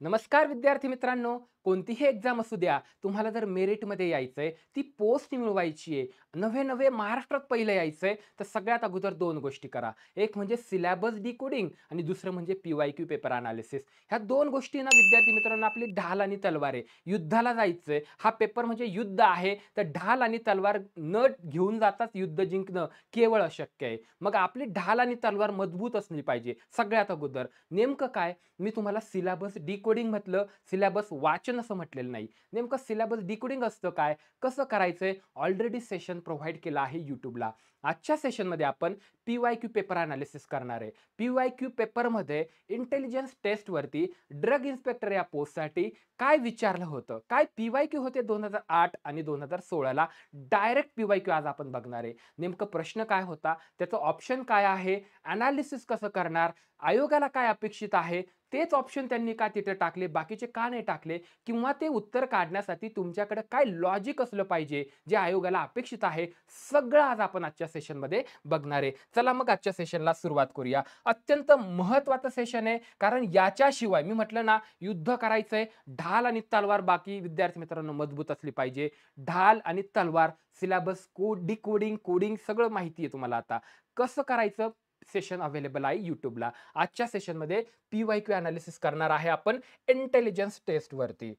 नमस्कार विद्यार्थी मित्रांनो, कोणतीही एक्झाम असू द्या, तुम्हाला जर मेरिटमध्ये यायचंय, ती पोस्ट मिळवायची आहे, नवे-नवे महाराष्ट्रात पहिलं यायचंय, तर सगळ्यात अगोदर 2 गोष्टी करा. एक म्हणजे सिलॅबस डिकोडिंग आणि दुसरं म्हणजे पी-वाय-क्यू पेपर एनालिसिस. ह्या 2 गोष्टी ना विद्यार्थी मित्रांनो आपली ढाल आणि तलवार आहे. युद्धाला जायचंय, हा पेपर म्हणजे युद्ध आहे, तर ढाल आणि तलवार न घेऊन जाताच युद्ध जिंकणं केवळ अशक्य आहे. मग आपली ढाल आणि तलवार मजबूत असली पाहिजे सगळ्यात अगोदर. नेमकं काय? मी तुम्हाला सिलॅबस डिकोडिंग म्हटलं, सिलॅबस वाचन असं म्हटलेलं नाही. नेमकं सिलॅबस डिकोडिंग असतं काय? कसं करायचंय? ऑलरेडी सेशन प्रोव्हाईड केलं आहे YouTubeला. आजच्या सेशनमध्ये आपण पी-वाय-क्यू पेपर एनालिसिस करणार आहे. पी-वाय-क्यू पेपरमध्ये इंटेलिजन्स टेस्टवरती ड्रग इन्स्पेक्टर या पोस्टसाठी काय विचारलं होतं? काय पी-वाय-क्यू होते 2008 आणि 2016ला? डायरेक्ट पी-वाय-क्यू आज आपण बघणार आहे. नेमकं प्रश्न काय होता? त्याचं ऑप्शन काय आहे? एनालिसिस कसं करणार? आयोगाला काय अपेक्षित आहे? तेच ऑप्शन त्यांनी का तिथे टाकले, बाकीचे का नाही टाकले? किंवा ते उत्तर काढण्यासाठी तुमच्याकडे काय लॉजिक असलं पाहिजे, जे आयोगाला अपेक्षित आहे? सगळं आज आपण आजच्या सेशनमध्ये बघणार आहे. चला मग आजच्या सेशनला सुरुवात करूया. अत्यंत महत्त्वाचं सेशन आहे, कारण याच्याशिवाय मी म्हटलं ना, युद्ध करायचंय, ढाल आणि तलवार बाकी विद्यार्थी मित्रांनो मजबूत असली पाहिजे. ढाल आणि तलवार, सिलॅबस, डिकोडिंग, कोडिंग सगळं माहिती आहे तुम्हाला आता. कसं करायचं? सेशन अवेलेबल आहे YouTubeला. आजच्या सेशनमध्ये पी-वाय-क्यू एनालिसिस करणार आहे आपण इंटेलिजन्स टेस्टवरती.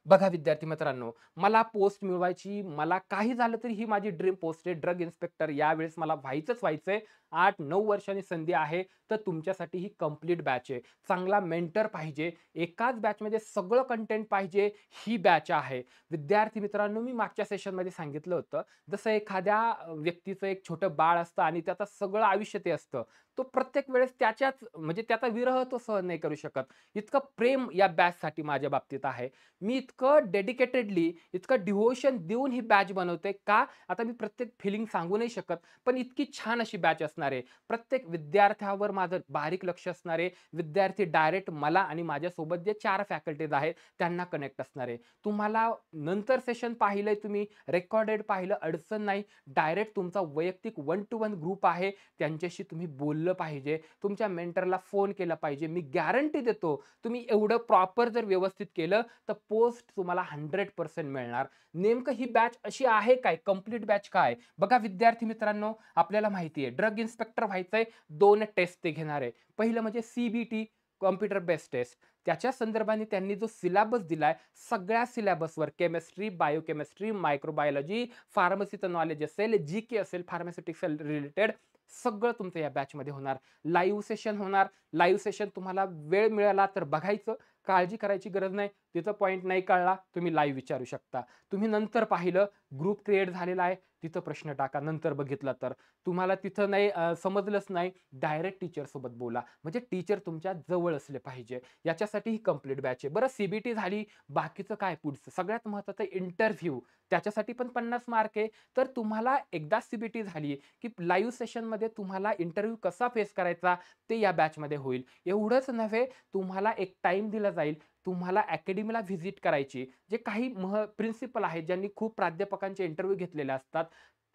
बघा विद्यार्थी मित्रांनो, मला पोस्ट मिळवायची, मला काही झालं तरी ही माझी ड्रीम पोस्ट आहे. ड्रग इन्स्पेक्टर यावेळेस मला व्हायचंय. 8-9 वर्षांनी संधी आहे, तर तुमच्यासाठी ही कंप्लीट बॅच आहे. चांगला मेंटर पाहिजे, एकाच बॅचमध्ये सगळं कंटेंट पाहिजे, ही बॅच आहे. विद्यार्थी मित्रांनो, मी मागच्या सेशनमध्ये सांगितलं होतं, जसं एखाद्या व्यक्तीचं एक छोटं बाळ असतं आणि त्याचं सगळं आयुष्य ते असतं. तो प्रत्येक वेळेस त्याच्याच म्हणजे त्याचा विरह तो सहन नाही करू शकत. इतकं प्रेम या बॅचसाठी माझ्या बाबतीत आहे. मी इतकं डेडिकेटेडली, इतकं डिव्होशन देऊन ही बॅच बनवतोय. का? आता मी प्रत्येक फिलिंग सांगू नाही शकत, पण इतकी छान अशी बॅच असणार आहे. प्रत्येक विद्यार्थ्यावर माझं बारीक लक्ष असणार आहे. विद्यार्थी डायरेक्ट मला आणि माझ्यासोबत जे 4 फॅकल्टीज आहेत, त्यांना कनेक्ट असणार आहे. तुम्हाला नंतर सेशन पाहिलंय तुम्ही, रेकॉर्डेड पाहिलं, अडचण नाही. डायरेक्ट तुमचा वैयक्तिक 1 टू 1 ग्रुप आहे. त्यांच्याशी तुम्ही बोललं पाहिजे. तुमच्या मेंटरला फोन केला पाहिजे. मी गॅरंटी देतो, तुम्ही एवढं प्रॉपर जर व्यवस्थित केलं, तर पोस्ट तुम्हाला 100% मिळणार. नेमकं ही बॅच अशी आहे काय? कंप्लीट बॅच काय? बघा विद्यार्थी मित्रांनो, आपल्याला माहिती आहे ड्रग इन्स्पेक्टर व्हायचंय, 2 टेस्ट ते घेणार आहे. पहिलं म्हणजे सी कॉम्प्युटर बेस्ड टेस्ट. त्याच्या संदर्भाने त्यांनी जो सिलॅबस दिलाय, सगळ्या सिलॅबसवर केमिस्ट्री, बायोकेमिस्ट्री, मायक्रोबायोलॉजी, फार्मसीचं नॉलेज असेल, जी असेल, फार्मास्युटिक्स रिलेटेड सगळं तुमचं या बॅचमध्ये होणार. लाईव्ह सेशन होणार. लाईव्ह सेशन तुम्हाला वेळ मिळाला तर बघायचं. काळजी करायची गरज नाही. तिथं पॉइंट नाही कळला, तुम्ही लाईव्ह विचारू शकता. तुम्ही नंतर पाहिलं, ग्रुप क्रिएट झालेला आहे, तिथं प्रश्न टाका नंतर बघितला तर. तुम्हाला तिथं नाही समजलंच नाही, डायरेक्ट टीचरसोबत बोला. म्हणजे टीचर तुमच्या जवळ असले पाहिजे. याच्यासाठी ही कंप्लीट बॅच आहे. बरं सी झाली, बाकीचं काय पुढचं? सगळ्यात महत्त्वाचं इंटरव्ह्यू. त्याच्यासाठी पण 50 मार्क आहे. तर तुम्हाला एकदा सी झाली, की लाईव्ह सेशनमध्ये तुम्हाला इंटरव्ह्यू कसा फेस करायचा, ते या बॅचमध्ये होईल. एवढंच नव्हे, तुम्हाला एक टाईम दिला जाईल. तुम्हाला अकॅडमीला व्हिजिट करायची. जे काही प्रिन्सिपल आहेत, ज्यांनी खूप प्राध्यापकांचे इंटरव्ह्यू घेतलेले असतात,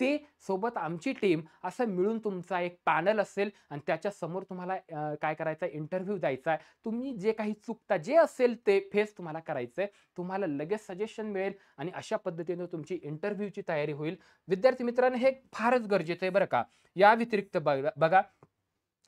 ते सोबत आमची टीम असं मिळून तुमचा एक पॅनल असेल आणि त्याच्यासमोर तुम्हाला काय करायचं आहे, इंटरव्ह्यू द्यायचा आहे. तुम्ही जे काही चुकता, जे असेल ते फेस तुम्हाला करायचंय. तुम्हाला लगेच सजेशन मिळेल आणि अशा पद्धतीने तुमची इंटरव्ह्यूची तयारी होईल. विद्यार्थी मित्रांनो, हे फारच गरजेचं आहे बरं का. या व्यतिरिक्त बघा बघा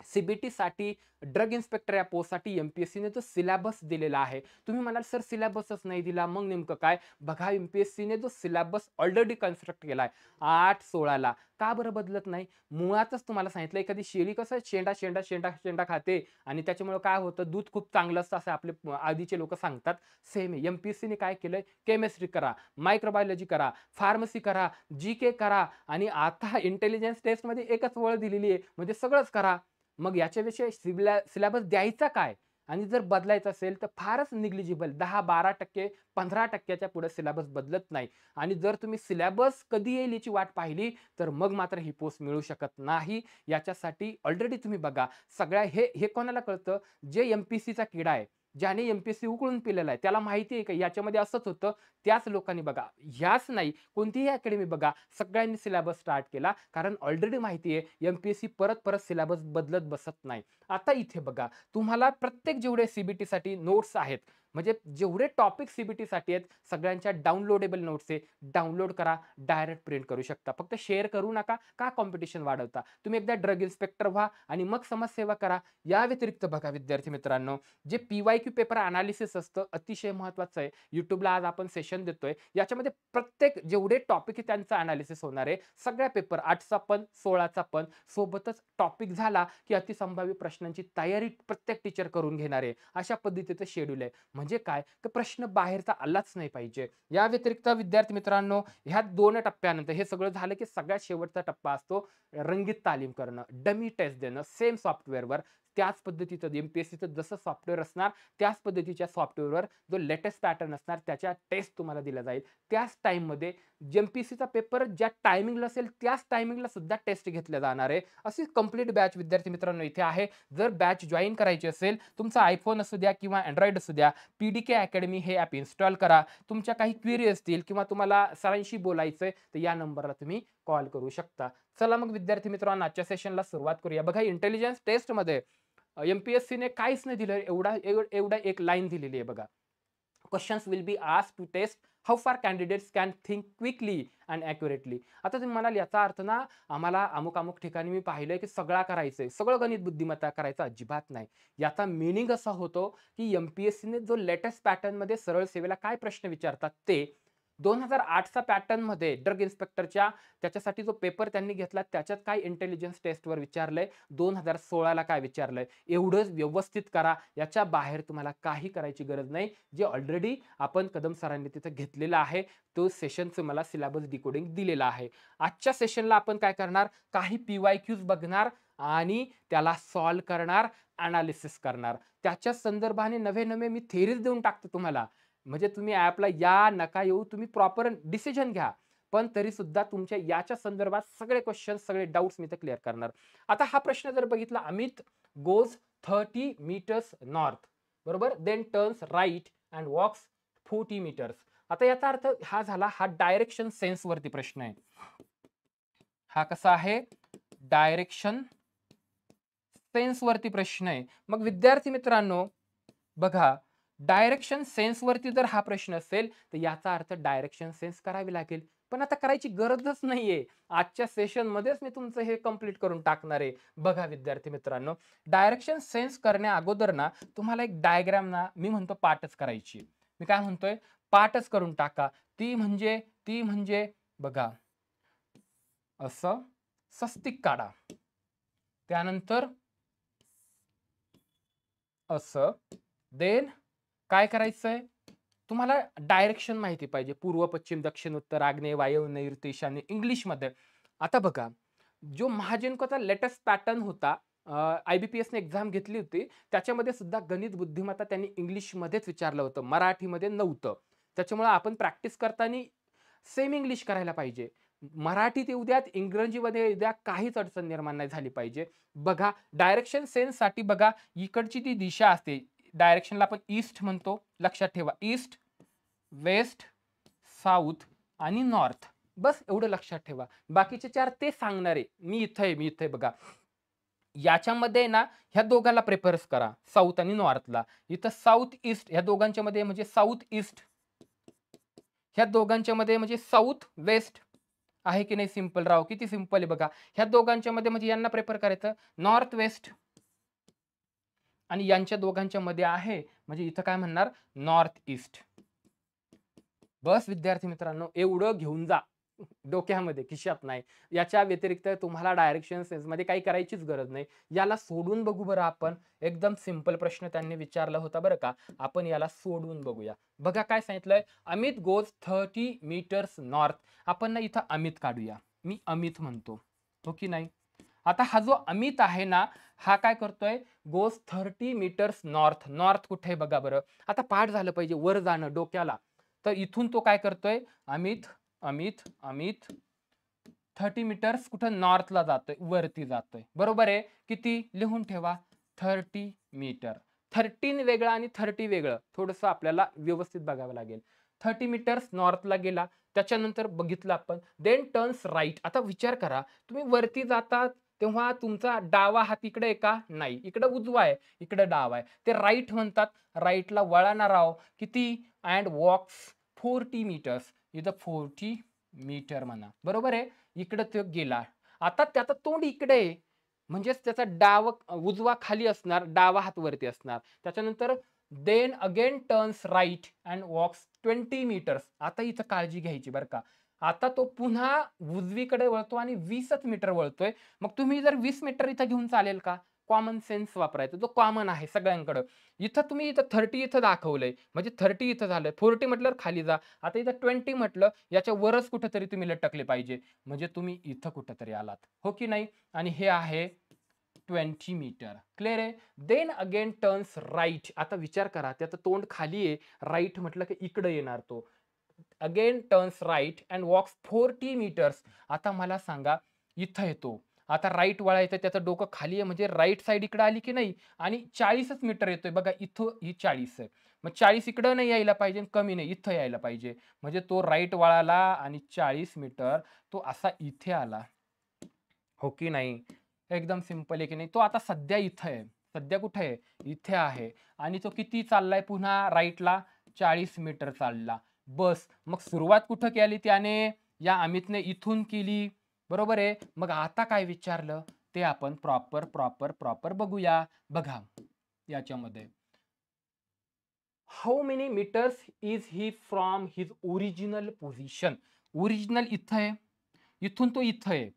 सी-बी-टीसाठी ड्रग इन्स्पेक्टर या पोस्टसाठी एम-पी-एस-सीने जो सिलॅबस दिलेला आहे. तुम्ही म्हणाल सर सिलॅबसच नाही दिला, मग नेमकं काय? बघा एम-पी-एस-सीने जो सिलॅबस ऑलरेडी कन्स्ट्रक्ट केलाय 8-16ला का बरं बदलत नाही? मुळातच तुम्हाला सांगितलं एखादी शेळी कसं शेंडा खाते आणि त्याच्यामुळे काय होतं दूध खूप चांगलं असतं असं आपले आधीचे लोकं सांगतात. सेम आहे. एम-पी-एस-सीने काय केलंय? केमिस्ट्री करा, मायक्रोबायोलॉजी करा, फार्मसी करा, जी-के करा आणि आता इंटेलिजन्स टेस्टमध्ये एकच ओळ दिलेली आहे म्हणजे सगळंच करा. मग याच्याविषयी सिलॅबस द्यायचा काय? आणि जर बदलायचा असेल तर फारच निग्लिजिबल 10-12% 15% पुढे सिलॅबस बदलत नाही. आणि जर तुम्ही सिलॅबस कधी येईल याची वाट पाहिली, तर मग मात्र ही पोस्ट मिळू शकत नाही. याच्यासाठी ऑलरेडी तुम्ही बघा सगळ्या हे हे कोणाला कळतं? जे एम-पी-एस-सीचा किडा आहे. ज्याने एमपीएससी उकळून पिलेला आहे, त्याला माहिती आहे का याच्यामध्ये असंच होतं. त्याच लोकांनी बघा, ह्याच नाही कोणतीही अकॅडमी बघा, सगळ्यांनी सिलेबस स्टार्ट केला. कारण ऑलरेडी माहिती आहे एमपीएससी परत-परत सिलेबस बदलत बसत नाही. आता इथे बघा, तुम्हाला प्रत्येक जेवढे सीबीटीसाठी नोट्स आहेत, म्हणजे जेवढे टॉपिक सीबीटीसाठी आहेत, सगळ्यांच्या डाउनलोडेबल नोट्स आहे. डाउनलोड करा, डायरेक्ट प्रिंट करू शकता. फक्त शेअर करू नका. का कॉम्पिटिशन वाढवता? तुम्ही एकदा ड्रग इन्स्पेक्टर व्हा आणि मग समाजसेवा करा. या व्यतिरिक्त बघा विद्यार्थी मित्रांनो, जे पी-वाय-क्यू पेपर एनालिसिस असतं, अतिशय महत्त्वाचं आहे. YouTubeला आज आपण सेशन देतोय. याच्यामध्ये प्रत्येक जेवढे टॉपिक आहे त्यांचं एनालिसिस होणार आहे. सगळ्या पेपर 8चा पण, 16चा पण. सोबतच टॉपिक झाला, की अतिसंभाव्य प्रश्नांची तयारी प्रत्येक टीचर करून घेणार आहे. अशा पद्धतीचं शेड्यूल आहे. म्हणजे काय? तर प्रश्न बाहेरचा आलाच नाही पाहिजे. या व्यतिरिक्त विद्यार्थी मित्रांनो, ह्या 2 टप्प्यानंतर हे सगळं झालं, की सगळ्यात शेवटचा टप्पा असतो रंगीत तालीम करणं, डमी टेस्ट देणं सेम सॉफ्टवेअरवर. त्याच पद्धतीचं एमपीएससीचं जसं सॉफ्टवेअर असणार, त्याच पद्धतीच्या सॉफ्टवेअरवर जो लेटेस्ट पॅटर्न असणार, त्याच्या टेस्ट तुम्हाला दिल्या जाईल. त्याच टाईममध्ये एमपीएससीचा पेपर ज्या टायमिंगला असेल, त्याच टायमिंगला सुद्धा टेस्ट घेतल्या जाणार आहे. अशी कंप्लीट बॅच विद्यार्थी मित्रांनो इथे आहे. जर बॅच जॉइन करायची असेल, तुमचा iPhone असू द्या किंवा Android असू द्या, पीडीके अकॅडमी हे ॲप इन्स्टॉल करा. तुमच्या काही क्वेरी असतील किंवा तुम्हाला सरांशी बोलायचंय, तर या नंबरला तुम्ही कॉल करू शकता. चला मग विद्यार्थी मित्रांनो, आजच्या सेशनला सुरुवात करूया. बघा इंटेलिजन्स टेस्टमध्ये एमपीएससीने काहीच नाही दिलं. एवढा एक लाईन दिलेली आहे बघा. Questions will be asked to test how far candidates can think quickly and accurately. आता तुम्ही म्हणाल याचा अर्थ ना आम्हाला अमुक-अमुक ठिकाणी मी पाहिलंय की सगळा करायचंय, सगळं गणित बुद्धिमत्ता करायचं अजिबात नाही. याचा मीनिंग असा होतो की एमपीएससीने जो लेटेस्ट पॅटर्नमध्ये सरळ सेवेला काय प्रश्न विचारतात ते 2008चा पॅटर्नमध्ये ड्रग इन्स्पेक्टरच्या त्याच्यासाठी जो पेपर त्यांनी घेतला त्याच्यात काय इंटेलिजन्स टेस्टवर विचारलंय, 2016ला काय विचारलंय, एवढंच व्यवस्थित करा. याच्या बाहेर तुम्हाला काही करायची गरज नाही. जे ऑलरेडी आपण कदम सरांनी तिथं घेतलेलं आहे, तो सेशनचं मला सिलेबस डिकोडिंग दिलेला आहे. आजच्या सेशनला आपण काय करणार, काही पी-वाय-क्यूज बघणार आणि त्याला सॉल्व्ह करणार, एनालिसिस करणार. त्याच्या संदर्भाने नवे-नवे मी थेरीज देऊन टाकतो तुम्हाला. म्हणजे तुम्ही ॲपला या, नका येऊ, तुम्ही प्रॉपर डिसिजन घ्या. पण तरी सुद्धा तुमच्या याच्या संदर्भात सगळे क्वेश्चन्स, सगळे डाउट्स मी इथे क्लिअर करणार. आता हा प्रश्न जर बघितला, अमित गोज 30 मीटर्स नॉर्थ, बरोबर? Then turns right and walks 40 metres. आता याचा अर्थ हा झाला, हा डायरेक्शन सेन्स वरती प्रश्न आहे. हा कसा आहे? डायरेक्शन सेन्स वरती प्रश्न आहे. मग विद्यार्थी मित्रांनो बघा, डायरेक्शन सेन्स वरती जर हा प्रश्न असेल, तर याचा अर्थ डायरेक्शन सेन्स करावी लागेल. पण आता करायची गरजच नाहीये. आजच्या सेशनमध्येच मी तुमचं हे कंप्लीट करून टाकणार आहे. बघा विद्यार्थी मित्रांनो, डायरेक्शन सेन्स करण्या अगोदर ना तुम्हाला एक डायग्राम ना मी म्हणतो पाठच करायची. मी काय म्हणतोय? पाठच करून टाका. ती म्हणजे बघा, असं स्वस्तिक काढा. त्यानंतर असं. देन काय करायचंय? तुम्हाला डायरेक्शन माहिती पाहिजे. पूर्व, पश्चिम, दक्षिण, उत्तर, आग्नेय, वायव्य, नैऋत्य, ईशान्य इंग्लिशमध्ये. आता बघा, जो महाजनकोचा लेटेस्ट पॅटर्न होता, IBPSने एक्झाम घेतली होती. त्याच्यामध्ये सुद्धा गणित बुद्धिमत्ता त्यांनी इंग्लिशमध्येच विचारलं होतं. मराठीमध्ये नव्हतं. त्याच्यामुळे आपण प्रॅक्टिस करताना सेम इंग्लिश करायला पाहिजे. मराठीत येऊ द्यात, इंग्रजीमध्ये येऊ द्या, काहीच अडचण निर्माण नाही झाली पाहिजे. बघा, डायरेक्शन सेन्ससाठी बघा, इकडची ती दिशा असते. डायरेक्शनला आपण ईस्ट म्हणतो. लक्षात ठेवा, ईस्ट, वेस्ट, साऊथ आणि नॉर्थ. बस एवढं लक्षात ठेवा. बाकीचे 4 ते सांगणार आहे. मी इथं आहे बघा. याच्यामध्ये ना ह्या दोघांना प्रेफरन्स करा, साऊथ आणि नॉर्थला. इथं साऊथ ईस्ट ह्या दोघांच्या मध्ये म्हणजे साऊथ ईस्ट, ह्या दोघांच्या मध्ये म्हणजे साऊथ वेस्ट आहे की नाही? सिंपल राव, किती सिंपल आहे बघा. ह्या दोघांच्या मध्ये म्हणजे यांना प्रेफर करायचं नॉर्थ वेस्ट आणि यांच्या दोघांच्या मध्ये आहे म्हणजे इथं काय म्हणणार? North east. बस विद्यार्थी मित्रांनो, एवढं घेऊन जा डोक्यामध्ये, खिशात नाही. याच्या व्यतिरिक्त तुम्हाला डायरेक्शन सेन्समध्ये काही करायचीच गरज नाही. याला सोडून बघू बरं आपण. एकदम सिंपल प्रश्न त्यांनी विचारला होता बरं का. आपण याला सोडून बघूया. बघा काय सांगितलंय, अमित गोज 30 मीटर्स नॉर्थ. आपण ना इथं अमित काढूया. मी अमित म्हणतो, हो की नाही? आता हा जो अमित आहे ना, हा काय करतोय? Goes 30 metres north. नॉर्थ कुठे आहे बघा बरं. आता पाठ झालं पाहिजे, वर जाणं डोक्याला. तर इथून तो काय करतोय? अमित अमित अमित 30 मीटर्स कुठं नॉर्थला जातोय, वरती जातोय. बरोबर आहे. किती? लिहून ठेवा, 30 मीटर. 13 वेगळं आणि 30 वेगळं थोडंसं आपल्याला व्यवस्थित बघावं लागेल. 30 मीटर्स नॉर्थला गेला, त्याच्यानंतर बघितलं आपण, देन टर्न्स राइट. आता विचार करा, तुम्ही वरती जातात तेव्हा तुमचा डावा हात इकडे आहे का? नाही. इकडे उजवा आहे, इकडे डावा आहे. ते राइट म्हणतात. राइटला वळणार आहोत. किती? And walks 40 metres. इथं 40 मीटर म्हणा. बरोबर आहे? इकडे तो गेला. आता त्याचं तोंड इकडे आहे. म्हणजेच त्याचा उजवा खाली असणार, डावा हात वरती असणार. त्याच्यानंतर then again turns right and walks 20 metres. आता इथं काळजी घ्यायची बरं का. आता तो पुन्हा उजवीकडे वळतो आणि 20च मीटर वळतोय. मग तुम्ही जर 20 मीटर इथं घेऊन चालेल का? कॉमन सेन्स वापरायचा, जो कॉमन आहे सगळ्यांकडं. इथं तुम्ही इथं 30 इथं दाखवलंय, म्हणजे 30 इथं झालं. 40 म्हटल्यावर खाली जा. आता इथं 20 म्हटलं, याच्या वरच कुठेतरी तुम्ही लटकले पाहिजे. म्हणजे तुम्ही इथं कुठेतरी आलात. हो की नाही? आणि हे आहे 20 मीटर. क्लिअर आहे? Then again turns right. आता विचार करा, त्याचं तोंड खाली आहे. राइट म्हटलं की इकडे येणार तो. Again turns right and walks 40 metres. आता मला सांगा, इथं येतो. आता राइट वळायचं, त्याचं डोकं खाली आहे म्हणजे राइट साइड इकडे आली की नाही, आणि 40च मीटर येतोय बघा. इथं ही 40 आहे. मग 40 इकडं नाही यायला पाहिजे, कमी नाही, इथं यायला पाहिजे. म्हणजे तो राइट वळाला आणि 40 मीटर तो असा इथे आला. हो की नाही? एकदम सिंपल आहे की नाही? तो आता सध्या इथं आहे. सध्या कुठे आहे? इथे आहे. आणि तो किती चाललाय पुन्हा राइटला? 40 मीटर चालला. बस. मग सुरुवात कुठं केली त्याने? या अमितने इथून केली. बरोबर आहे? मग आता काय विचारलं ते आपण प्रॉपर बघूया. बघा याच्यामध्ये. How many metres is he from his original position? Original इथं आहे. इथून तो इथं आहे.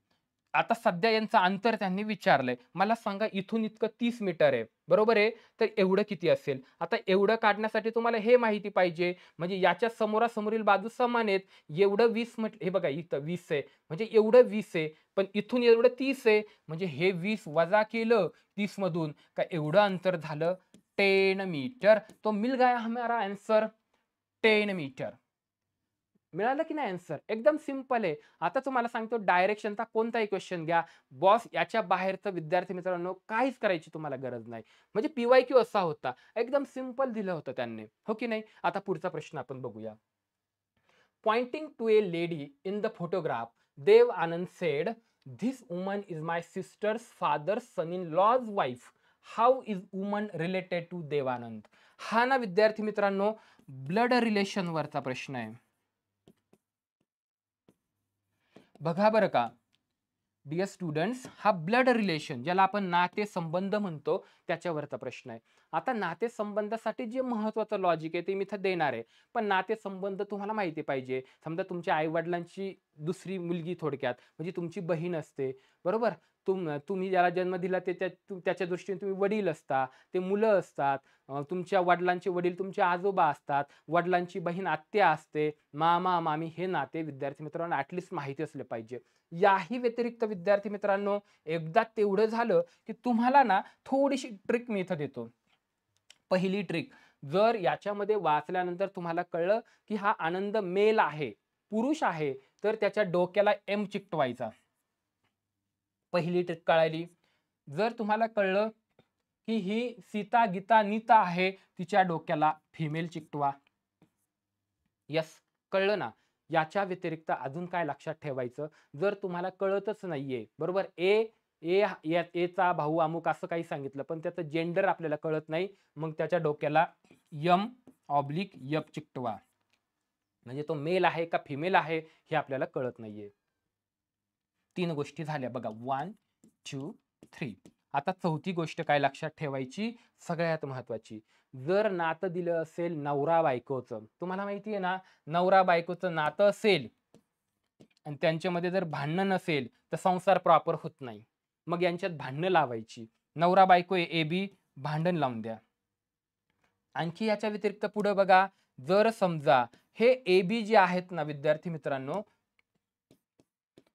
आता सध्या यांचं अंतर त्यांनी विचारलंय. मला सांगा, इथून इतकं 30 मीटर आहे. बरोबर आहे? तर एवढं किती असेल? आता एवढं काढण्यासाठी तुम्हाला हे माहिती पाहिजे. म्हणजे याच्या समोरासमोरील बाजू समान आहेत. एवढं 20 हे बघा, इथं 20 आहे. म्हणजे एवढं 20 आहे. पण इथून एवढं 30 आहे. म्हणजे हे 20 वजा केलं 30 मधून का एवढं अंतर झालं 10 मीटर. तो मिल गया हमारा आन्सर 10 मीटर. मिळालं की नाही आन्सर? एकदम सिंपल आहे. आता तुम्हाला सांगतो, डायरेक्शनचा कोणताही क्वेश्चन घ्या. बॉस याच्या बाहेरचं विद्यार्थी मित्रांनो काहीच करायची तुम्हाला गरज नाही. म्हणजे पी-वाय-क्यू असा होता. एकदम सिंपल दिलं होतं त्यांनी. हो की नाही? आता पुढचा प्रश्न आपण बघूया. Pointing to a lady in the photograph, Dev Anand said, "This woman is my sister's father's son-in-law's wife. How is woman related to Dev Anand?" हा ना विद्यार्थी मित्रांनो ब्लड रिलेशन वरचा प्रश्न आहे. बघा बरं का, डिअर स्टुडंट्स, हा ब्लड रिलेशन, ज्याला आपण नातेसंबंध म्हणतो, त्याच्यावरचा प्रश्न आहे. आता नातेसंबंधासाठी जे महत्वाचं लॉजिक आहे ते मी इथं देणार आहे. पण नातेसंबंध तुम्हाला माहिती पाहिजे. समजा तुमच्या आई-वडिलांची दुसरी मुलगी, थोडक्यात म्हणजे तुमची बहीण असते, बरोबर? तुम्ही ज्याला जन्म दिला ते त्याच्या दृष्टीने तुम्ही वडील असता, ते मुलं असतात. तुमच्या वडिलांचे वडील तुमचे आजोबा असतात, वडिलांची बहीण आत्या असते, मामा, मामी, हे नाते विद्यार्थी मित्रांनो ॲटलीस्ट माहिती असले पाहिजे. याही व्यतिरिक्त विद्यार्थी मित्रांनो, एकदा तेवढं झालं की तुम्हाला ना थोडीशी ट्रिक मी इथं देतो. पहिली ट्रिक, जर याच्यामध्ये वाचल्यानंतर तुम्हाला कळलं की हा आनंद मेल आहे, पुरुष आहे, तर त्याच्या डोक्याला एम चिकटवायचा. पहिली ट्रिक कळाली. जर तुम्हाला कळलं की ही सीता, गीता, नीता आहे, तिच्या डोक्याला फिमेल चिकटवा. यस, कळलं ना? याच्या व्यतिरिक्त अजून काय लक्षात ठेवायचं? जर तुम्हाला कळतच नाहीये, बरोबर? एचा भाऊ अमुक असं काही सांगितलं, पण त्याचं जेंडर आपल्याला कळत नाही, मग त्याच्या डोक्याला M/F चिकटवा. म्हणजे तो मेल आहे का फिमेल आहे हे आपल्याला कळत नाहीये. 3 गोष्टी झाल्या बघा. 1, 2, 3. आता चौथी गोष्ट काय लक्षात ठेवायची, सगळ्यात महत्वाची. जर नातं दिलं असेल नवरा बायकोचं, तुम्हाला माहिती आहे ना, नवरा बायकोचं नातं असेल आणि त्यांच्यामध्ये जर भांडण नसेल तर संसार प्रॉपर होत नाही. मग यांच्यात भांडणं लावायची. नवरा बायको आहे AB, भांडण लावून द्या. आणखी याच्या व्यतिरिक्त पुढे बघा, जर समजा हे AB जे आहेत ना विद्यार्थी मित्रांनो,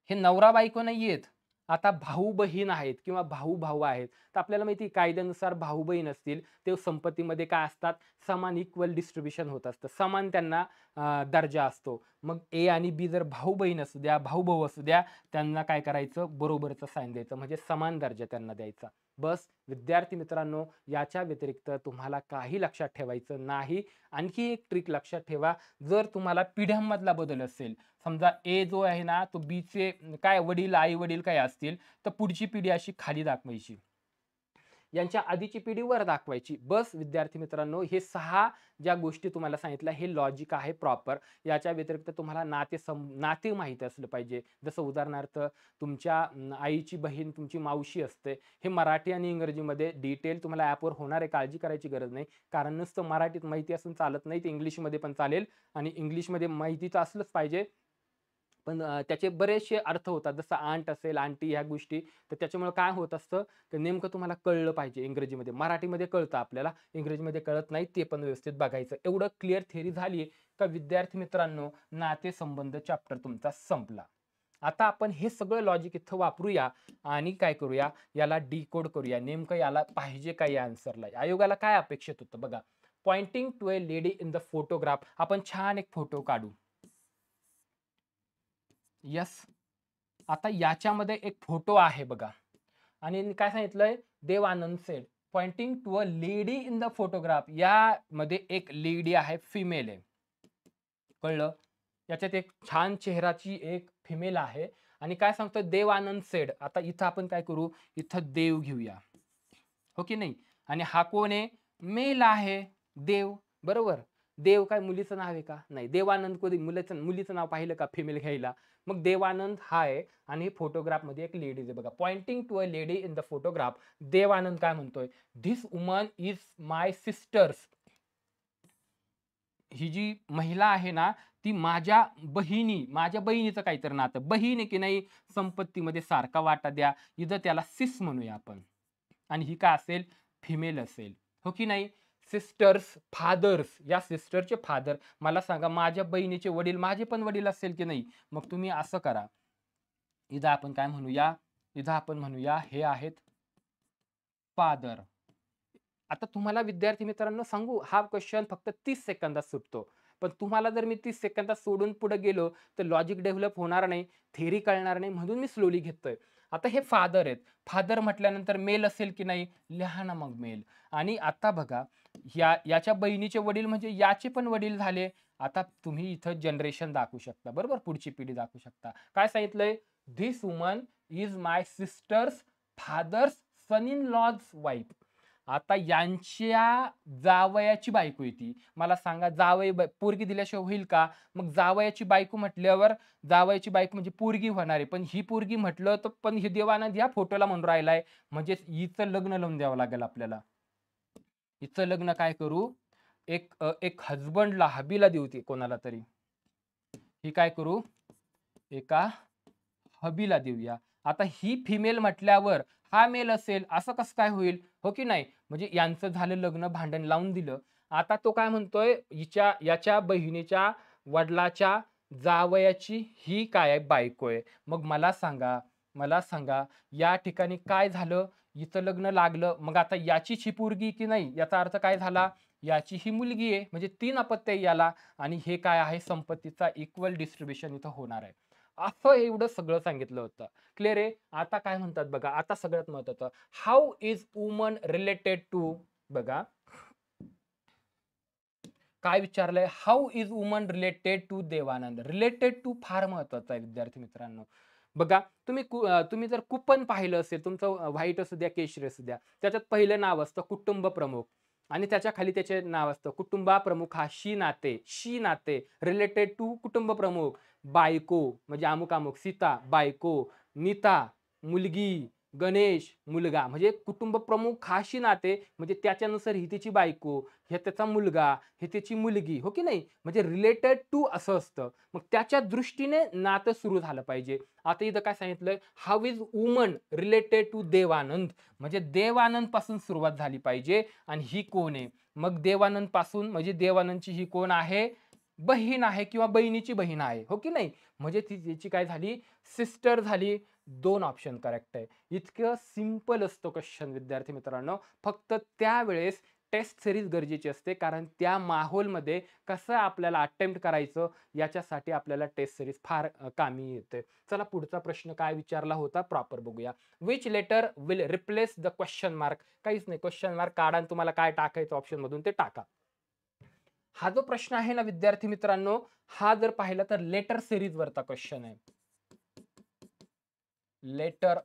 हे नवरा बायको नाहीयेत. आता भाऊ बहीण आहेत किंवा भाऊ भाऊ आहेत. तर आपल्याला माहिती आहे कायद्यानुसार भाऊ बहीण असतील ते संपत्तीमध्ये काय असतात, समान इक्वल डिस्ट्रीब्युशन होत असतं. समान त्यांना दर्जा असतो. मग A आणि B जर भाऊ बहीण असू द्या, भाऊ भाऊ असू द्या, त्यांना काय करायचं, बरोबरचं साइन द्यायचं, म्हणजे समान दर्जा त्यांना द्यायचा. बस विद्यार्थी मित्रांनो, याच्या व्यतिरिक्त तुम्हाला काही लक्षात ठेवायचं नाही. आणखी एक ट्रिक लक्षात ठेवा, जर तुम्हाला पिढ्यांमधला बदल असेल, समजा ए जो आहे ना, तो बीचे काय वडील, आई-वडील काय असतील, तर पुढची पिढी अशी खाली दाखवायची. यांच्या आधीची पिढी वर दाखवायची. बस विद्यार्थी मित्रांनो, हे 6 ज्या गोष्टी तुम्हाला सांगितल्या हे लॉजिक आहे प्रॉपर. याच्या व्यतिरिक्त तुम्हाला नाते माहीत असलं पाहिजे. जसं उदाहरणार्थ तुमच्या आईची बहीण तुमची मावशी असते. हे मराठी आणि इंग्रजीमध्ये डिटेल तुम्हाला ॲपवर होणार आहे, काळजी करायची गरज नाही. कारण नुसतं मराठीत माहिती असून चालत नाही, ते इंग्लिशमध्ये पण चालेल आणि इंग्लिशमध्ये माहिती तर असलंच पाहिजे. पण त्याचे बरेचसे अर्थ होतात. जसं आंट असेल, आंटी ह्या गोष्टी. तर त्याच्यामुळे काय होत असतं, की नेमकं तुम्हाला कळलं पाहिजे इंग्रजीमध्ये. मराठीमध्ये कळतं आपल्याला, इंग्रजीमध्ये कळत नाही. ते पण व्यवस्थित बघायचं. एवढं क्लिअर थिअरी झाली का विद्यार्थी मित्रांनो, नातेसंबंध चॅप्टर तुमचा संपला. आता आपण हे सगळं लॉजिक इथं वापरूया आणि काय करूया, याला डिकोड करूया. नेमकं याला पाहिजे काय या आन्सरला. आयोगाला काय अपेक्षित होतं बघा. Pointing to a lady in the photograph. आपण छान एक फोटो काढू. येस. आता याच्यामध्ये एक फोटो आहे बघा आणि काय सांगितलंय, Dev Anand said pointing to a lady in the photograph. यामध्ये एक लेडी आहे, फिमेल आहे. कळलं? याच्यात एक छान चेहराची एक फिमेल आहे आणि काय सांगतोय, देव आनंद सेड. आता इथं आपण काय करू, इथं देव घेऊया, हो की नाही? आणि हा कोण आहे, मेल आहे, देव. बरोबर. देव काय मुलीचं नाव आहे का? नाही. देवानंद कधी मुलीचं नाव पाहिलं का फिमेल घ्यायला? मग देवानंद हा आहे आणि फोटोग्राफ मध्ये एक लेडी आहे बघा. Pointing to a lady in the photograph. Devanand काय म्हणतोय, this woman is my sisters. ही जी महिला आहे ना, ती माझ्या बहिणीचं काहीतरी नातं. बहीण आहे की नाही, संपत्तीमध्ये सारखा वाटा द्या. इथं त्याला सिस म्हणूया आपण. आणि ही काय असेल, फिमेल असेल, हो की नाही? Sisters, fathers. या सिस्टरचे फादर. मला सांगा, माझ्या बहिणीचे वडील माझे पण वडील असेल की नाही? मग तुम्ही असं करा. इथं आपण काय म्हणूया, हे आहेत फादर. आता तुम्हाला विद्यार्थी मित्रांनो सांगू, हा क्वेश्चन फक्त 30 सेकंदात सुटतो. पण तुम्हाला जर मी 30 सेकंदात सोडून पुढे गेलो, तर लॉजिक डेव्हलप होणार नाही, थेअरी कळणार नाही, म्हणून मी स्लोली घेतोय. आता हे फादर आहेत. फादर म्हटल्यानंतर मेल असेल की नाही? लिहा ना मग मेल. आणि आता बघा, याच्या बहिणीचे वडील म्हणजे याचे पण वडील झाले. आता तुम्ही इथं जनरेशन दाखवू शकता, बरोबर? पुढची पिढी दाखवू शकता. काय सांगितलंय? This woman is my sister's father's son in law's wife. आता यांच्या जावयाची बायको आहे ती. मला सांगा, पोरगी दिल्याशिवाय होईल का? मग जावयाची बायको म्हटल्यावर जावयाची बायको म्हणजे पोरगी होणार आहे. पण ही पोरगी म्हटलं तर पण हे देवानंद ह्या फोटोला म्हणून राहिलाय. म्हणजे हिचं लग्न लावून द्यावं लागेल आपल्याला. हिचं लग्न काय करू? एक हजबंडला, हबीला देऊ ती कोणाला तरी. ही काय करू? एका हबीला देऊया. आता ही फिमेल म्हटल्यावर हा मेल असेल, असं कसं काय होईल? हो की नाही? म्हणजे यांचं झालं लग्न, भांडण लावून दिलं. आता तो काय म्हणतोय, याच्या बहिणीच्या वडिलाच्या जावयाची ही काय आहे, बायको आहे. मग मला सांगा, या ठिकाणी काय झालं? हिचं लग्न लागलं. मग आता याचीच ही पोरगी की नाही? याचा अर्थ काय झाला? याची ही मुलगी आहे. म्हणजे 3 अपत्य आहे याला आणि हे काय आहे, संपत्तीचा इक्वल डिस्ट्रिब्युशन इथं होणार आहे. असं एवढं सगळं सांगितलं होतं. क्लिअर आहे? आता काय म्हणतात बघा, आता सगळ्यात महत्त्वाचं, how is woman related to. बघा काय विचारलंय, how is woman related to Devanand. Related to फार महत्वाचं आहे विद्यार्थी मित्रांनो. बघा, तुम्ही जर कुपन पाहिलं असेल, तुमचं व्हाईट असू द्या, केशरी असू द्या, त्याच्यात पहिलं नाव असतं कुटुंब प्रमुख आणि त्याच्या खाली त्याचे नाव असतं कुटुंबा प्रमुख हा शी नाते रिलेटेड टू कुटुंब प्रमुख. बायको म्हणजे अमुक अमुक, सीता बायको, नीता मुलगी, गणेश मुलगा. म्हणजे कुटुंब प्रमुख हाशी नाते म्हणजे त्याच्यानुसार ही तिची बायको, हे त्याचा मुलगा, हे त्याची मुलगी, हो की नाही? म्हणजे रिलेटेड टू असं असतं. मग त्याच्या दृष्टीने नातं सुरू झालं पाहिजे. आता इथं काय सांगितलंय, how is woman related to Dev Anand. म्हणजे देवानंद पासून सुरुवात झाली पाहिजे. आणि ही कोण आहे? मग देवानंद पासून म्हणजे देवानंदची ही कोण आहे? बहीण आहे किंवा बहिणीची बहीण आहे, हो की नाही? म्हणजे तिची काय झाली? सिस्टर झाली. 2 ऑप्शन करेक्ट आहे. इतकं सिंपल असतो क्वेश्चन विद्यार्थी मित्रांनो. फक्त त्यावेळेस टेस्ट सिरीज गरजेची असते, कारण त्या माहोलमध्ये कसं आपल्याला अटेम्प्ट करायचं याच्यासाठी आपल्याला टेस्ट सिरीज फार कामी येते. चला पुढचा प्रश्न काय विचारला होता प्रॉपर बघूया. Which letter will replace the question mark? काहीच नाही, क्वेश्चन मार्क काढा आणि तुम्हाला काय टाकायचं ऑप्शन मधून ते टाका. हा जो प्रश्न आहे ना विद्यार्थी मित्रांनो, हा जर पाहिला तर लेटर सिरीज वरचा क्वेश्चन आहे. लेटर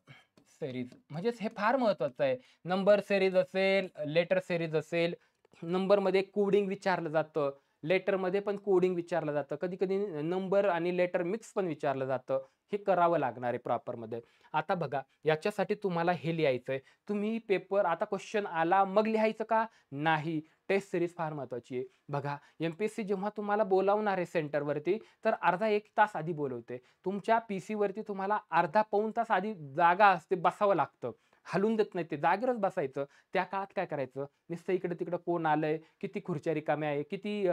सिरीज म्हणजेच हे फार महत्वाचं आहे. नंबर सिरीज असेल, लेटर सिरीज असेल, नंबर मध्ये कोडिंग विचारलं जातं, लेटर मध्ये पण कोडिंग विचारलं जातं, कधी कधी नंबर आणि लेटर मिक्स पण विचारलं जातं. हे करावं लागणार आहे प्रॉपर मध्ये. आता बघा, याच्यासाठी तुम्हाला हे लिहायचंय. तुम्ही पेपर आता क्वेश्चन आला मग लिहायचं का नाही, टेस्ट सिरीज फार महत्वाची आहे. बघा, एमपीएससी जेव्हा तुम्हाला बोलावणार आहे सेंटरवरती, तर अर्धा एक तास आधी बोलवते. तुमच्या पीसी वरती तुम्हाला अर्धा पाऊण तास आधी जागा असते, बसावं लागतं, हलून देत नाही, ते जागेवरच बसायचं. त्या काळात काय करायचं, नुसतं इकडे तिकडे कोण आलंय, किती खुर्च्या रिकाम्या आहे, किती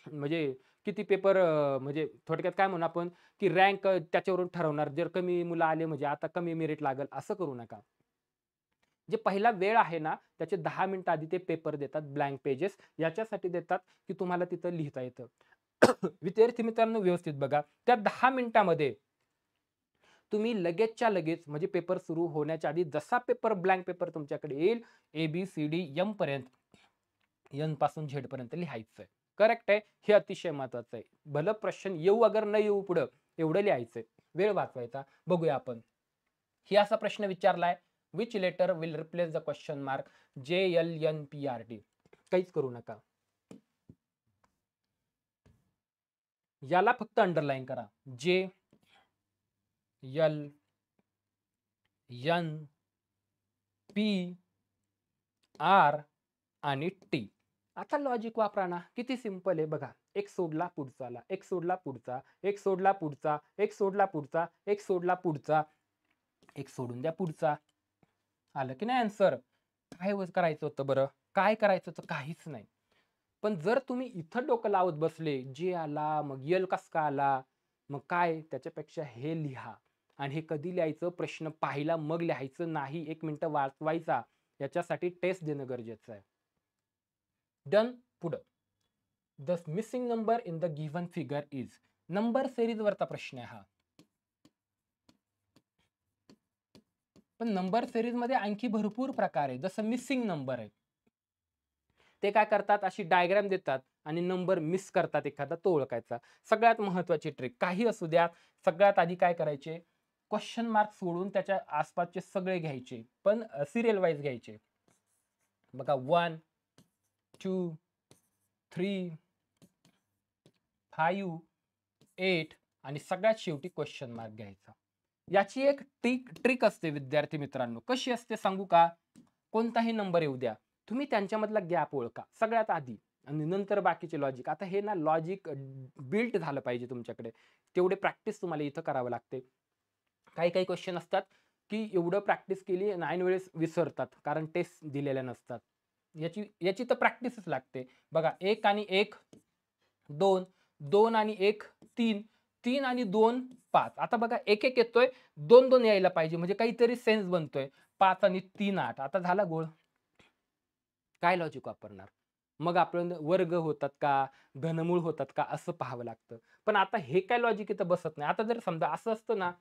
म्हणजे किती पेपर, म्हणजे थोडक्यात काय म्हणू आपण की रँक त्याच्यावरून ठरवणार. जर कमी मुलं आले म्हणजे आता कमी मेरिट लागल, असं करू नका. जे पहिला वेळ आहे ना त्याचे 10 मिनिटं आधी ते पेपर देतात, ब्लँक पेजेस याच्यासाठी देतात की तुम्हाला तिथं लिहिता येतं. विद्यार्थी मित्रांनो व्यवस्थित बघा, त्या 10 मिनिटामध्ये तुम्ही लगेचच्या लगेच म्हणजे पेपर सुरू होण्याच्या आधी जसा पेपर ब्लँक पेपर तुमच्याकडे येईल, ABCD M पर्यंत, एन पासून झेड पर्यंत लिहायचंय. करेक्ट आहे, हे अतिशय महत्वाचं आहे. भलं प्रश्न येऊ अगर न येऊ पुढं, एवढं लिहायचंय, वेळ वाचवायचा. बघूया आपण. ही असा प्रश्न विचारलाय, which letter will replace the question mark? JLNPRT. काहीच करू नका, याला फक्त अंडरलाईन करा. JLNPR आणि T. आता लॉजिक वापरा ना, किती सिंपल आहे बघा. एक सोडला पुढचाला, एक सोडला पुढचा, एक सोडला पुढचा, एक सोडला पुढचा, एक सोडला पुढचा, एक सोडून द्या पुढचा. आलं की नाही आन्सर? काय करायचं होतं बरं, काय करायचं होतं, काहीच नाही. पण जर तुम्ही इथं डोकं लावत बसले, जे आला मग यल कस का आला, मग काय, त्याच्यापेक्षा हे लिहा. आणि हे कधी लिहायचं, प्रश्न पाहिला मग लिहायचं नाही, 1 मिनिटं वाचवायचा. याच्यासाठी टेस्ट देणं गरजेचं आहे. डन. पुढं, the missing number in the given figure is. Number series वरचा प्रश्न आहे हा. पण नंबर सिरीज मध्ये आणखी भरपूर प्रकार आहे. जसं मिसिंग नंबर आहे, ते काय करतात, अशी डायग्राम देतात आणि नंबर मिस करतात एखादा, तो ओळखायचा. सगळ्यात महत्वाची ट्रिक काही असू द्या, सगळ्यात आधी काय करायचे, क्वेश्चन मार्क सोडून त्याच्या आसपासचे सगळे घ्यायचे, पण सिरियल वाईज घ्यायचे. बघा 1 2 3 5 8 आणि सगळ्यात शेवटी क्वेश्चन मार्क घ्यायचा. याची एक ट्रिक असते विद्यार्थी मित्रांनो. कशी असते सांगू का? कोणताही नंबर येऊ द्या, तुम्ही त्यांच्यामधला गॅप ओळखा सगळ्यात आधी आणि नंतर बाकीचे लॉजिक. आता हे ना लॉजिक बिल्ट झालं पाहिजे तुमच्याकडे, तेवढे प्रॅक्टिस तुम्हाला इथं करावं लागते. काही काही क्वेश्चन असतात की एवढं प्रॅक्टिस केली 9 वेळेस विसरतात, कारण टेस्ट दिलेल्या नसतात. याची याची तर प्रॅक्टिसच लागते. बघा 1 आणि 1 2, 2 आणि 1 3, 3 आणि 2 5. आता बघा 1 1 येतोय, 2 2 यायला पाहिजे, म्हणजे काहीतरी सेन्स बनतोय. 5 आणि 3 8. आता झाला गोळ. काय लॉजिक वापरणार? मग आपण वर्ग होतात का, घनमूळ होतात का, असं पाहावं लागतं. पण आता हे काय लॉजिक इथं बसत नाही. आता जर समजा असं असतं ना,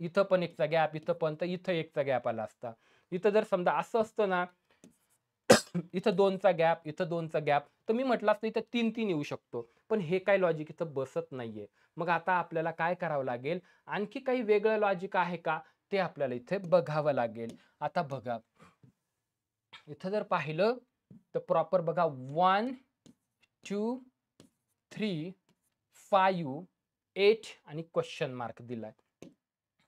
इथं पण एकचा गॅप, इथं पण, तर इथं एकचा गॅप आला असता. इथं जर समजा असं असतं ना, इथं 2चा गॅप, इथं 2चा गॅप, तर मी म्हटलं असतं इथं 3 3 येऊ शकतो. पण हे काय लॉजिक इथं बसत नाहीये. मग आता आपल्याला काय करावं लागेल, आणखी काही वेगळं लॉजिक आहे का, ते आपल्याला इथे बघावं लागेल. आता बघा, इथं जर पाहिलं तर प्रॉपर बघा 1 2 3 5 8 आणि क्वेश्चन मार्क दिलाय.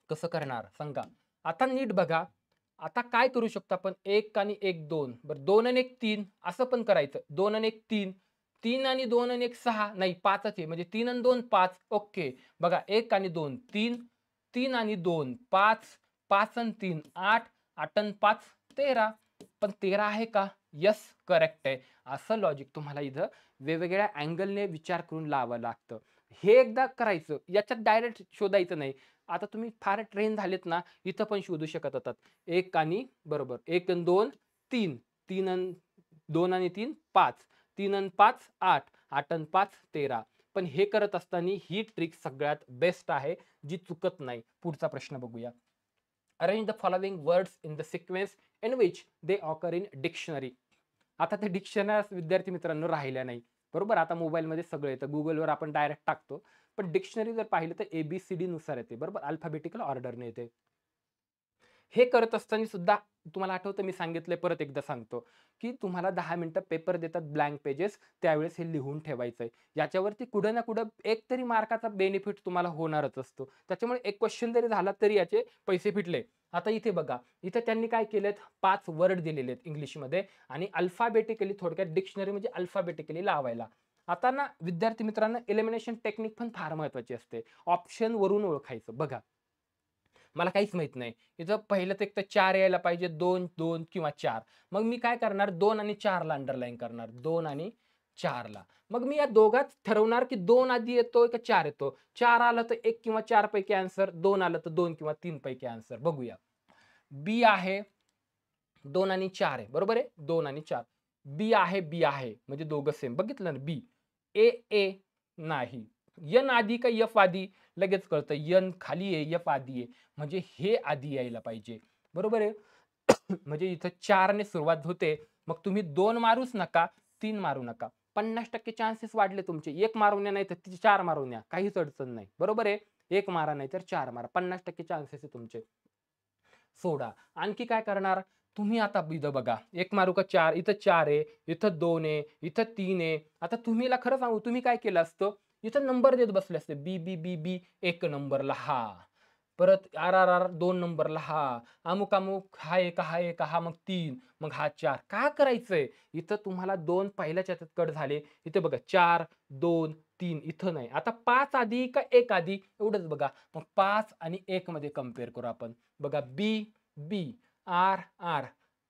कसं करणार सांगा? आता नीट बघा. आता काय करू शकतो आपण, 1 आणि 1 2, बरं 2 आणि 1 3 असं पण करायचं. 2 आणि 1 3, 3 आणि 2 आणि 1 6, नाही 5च आहे, म्हणजे 3 आणि 2 5. ओके. बघा 1 आणि 2 3, 3 आणि 2 5, 5 आणि 3 8, 8 आणि 5 13. पण 13 आहे का? यस, करेक्ट आहे. असं लॉजिक तुम्हाला इथं वेगवेगळ्या अँगलने विचार करून लावावं लागतं. हे एकदा करायचं, याच्यात डायरेक्ट शोधायचं नाही. आता तुम्ही फार ट्रेन झालेत ना, इथं पण शोधू शकत होतात. 1 आणि बरोबर 1 आणि 2 3, 3 आणि 2 आणि 3 5, 3 आणि 5 8, 8 आणि 5 13. पण हे करत असताना ही ट्रिक सगळ्यात बेस्ट आहे, जी चुकत नाही. पुढचा प्रश्न बघूया. Arrange the following words in the sequence in which they occur in dictionary. आता ते डिक्शनरी विद्यार्थी मित्रांनो राहिल्या नाही. बरोबर, आता मोबाईलमध्ये सगळं येतं, गुगलवर आपण डायरेक्ट टाकतो. पण डिक्शनरी जर पाहिलं तर ABCD नुसार येते. बरोबर, अल्फाबेटिकल ऑर्डरने येते. हे करत असताना सुद्धा तुम्हाला आठवतं, मी सांगितलंय, परत एकदा सांगतो, की तुम्हाला 10 मिनिटं पेपर देतात, ब्लँक पेजेस, त्यावेळेस हे लिहून ठेवायचंय. याच्यावरती कुठं ना कुठं एक तरी मार्काचा बेनिफिट तुम्हाला होणारच असतो. त्याच्यामुळे एक क्वेश्चन जरी झाला तरी याचे पैसे फिटले. आता इथे बघा, इथे त्यांनी काय केलेत, 5 वर्ड दिलेले आहेत इंग्लिशमध्ये आणि अल्फाबेटिकली, थोडक्यात डिक्शनरी म्हणजे अल्फाबेटिकली लावायला. आता ना विद्यार्थी मित्रांनो, एलिमिनेशन टेक्निक पण फार महत्वाची असते. ऑप्शन वरून ओळखायचं. बघा, मला काहीच माहित नाही. इथं पहिलं तर एक तर 4 यायला पाहिजे, 2, 2 किंवा 4. मग मी काय करणार, 2 आणि 4 ला अंडरलाईन करणार. 2 आणि 4 ला. मग मी या दोघात ठरवणार, की 2 आधी येतोय का 4 येतो. 4 आलं तर 1 किंवा 4 पैकी आन्सर, 2 आलं तर 2 किंवा 3 पैकी आन्सर. बघूया. बी आहे, 2 आणि 4 आहे. बरोबर आहे? 2 आणि 4. बी आहे, बी आहे. म्हणजे दोघं सेम. बघितलं ना बी. ए, ए नाही. एन आधी का एफ आधी? लगेच कळतं. एन खाली आहे, एफ आधी आहे. म्हणजे हे आधी यायला पाहिजे. बरोबर आहे? म्हणजे इथं 4 ने सुरुवात होते. मग तुम्ही 2 मारूच नका, 3 मारू नका. 50% चान्सेस वाढले तुमचे. 1 मारून या, नाही तर 4 मारून या. काहीच अडचण नाही. बरोबर आहे? 1 मारा नाही तर 4 मारा. 50% चान्सेस आहे तुमचे. सोडा. आणखी काय करणार? तुम्ही आता इथं बघा, 1 मारू का 4? इथं 4 आहे, इथं 2 आहे, इथं 3 आहे. आता तुम्हीला खरं सांगू, तुम्ही काय केलं असतं, इथं नंबर देत बसले असते. बी, बी, बी, बी 1 नंबरला हा. परत आर, आर, आर 2 नंबरला हा. अमुक, अमुक हा 1, हा 1, हा मग 3, मग हा 4. का करायचंय? इथं तुम्हाला 2 पहिल्याच ह्याच्यात कट झाले. इथे बघा 4, 2, 3 इथं नाही. आता 5 आधी का 1 आधी? एवढंच बघा. मग 5 आणि 1 मध्ये कंपेअर करू आपण. बघा बी, बी, आर, आर.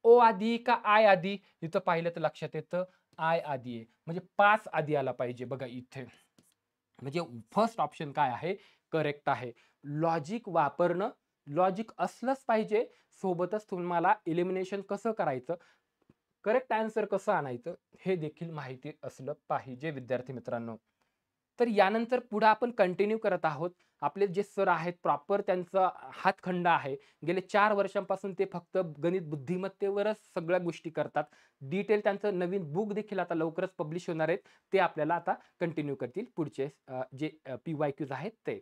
ओ आधी का आय आधी? इथं पाहिलं तर लक्षात येतं आय आधी आहे. म्हणजे 5 आधी आला पाहिजे बघा इथे. म्हणजे फर्स्ट ऑप्शन काय आहे? करेक्ट आहे. लॉजिक वापरणं, लॉजिक असलंच पाहिजे. सोबतच तुम्हाला एलिमिनेशन कसं करायचं, करेक्ट आन्सर कसं आणायचं, हे देखील माहिती असलं पाहिजे विद्यार्थी मित्रांनो. तर यानंतर पुढे आपण कंटिन्यू करत आहोत. आपले जे सर आहेत, प्रॉपर त्यांचा हातखंडा आहे. गेले 4 वर्षांपासून ते फक्त गणित बुद्धिमत्तेवरच सगळ्या गोष्टी करतात. डिटेल त्यांचं नवीन बुक देखील आता लवकरच पब्लिश होणार आहेत. ते आपल्याला आता कंटिन्यू करतील पुढचे जे PYQs आहेत ते.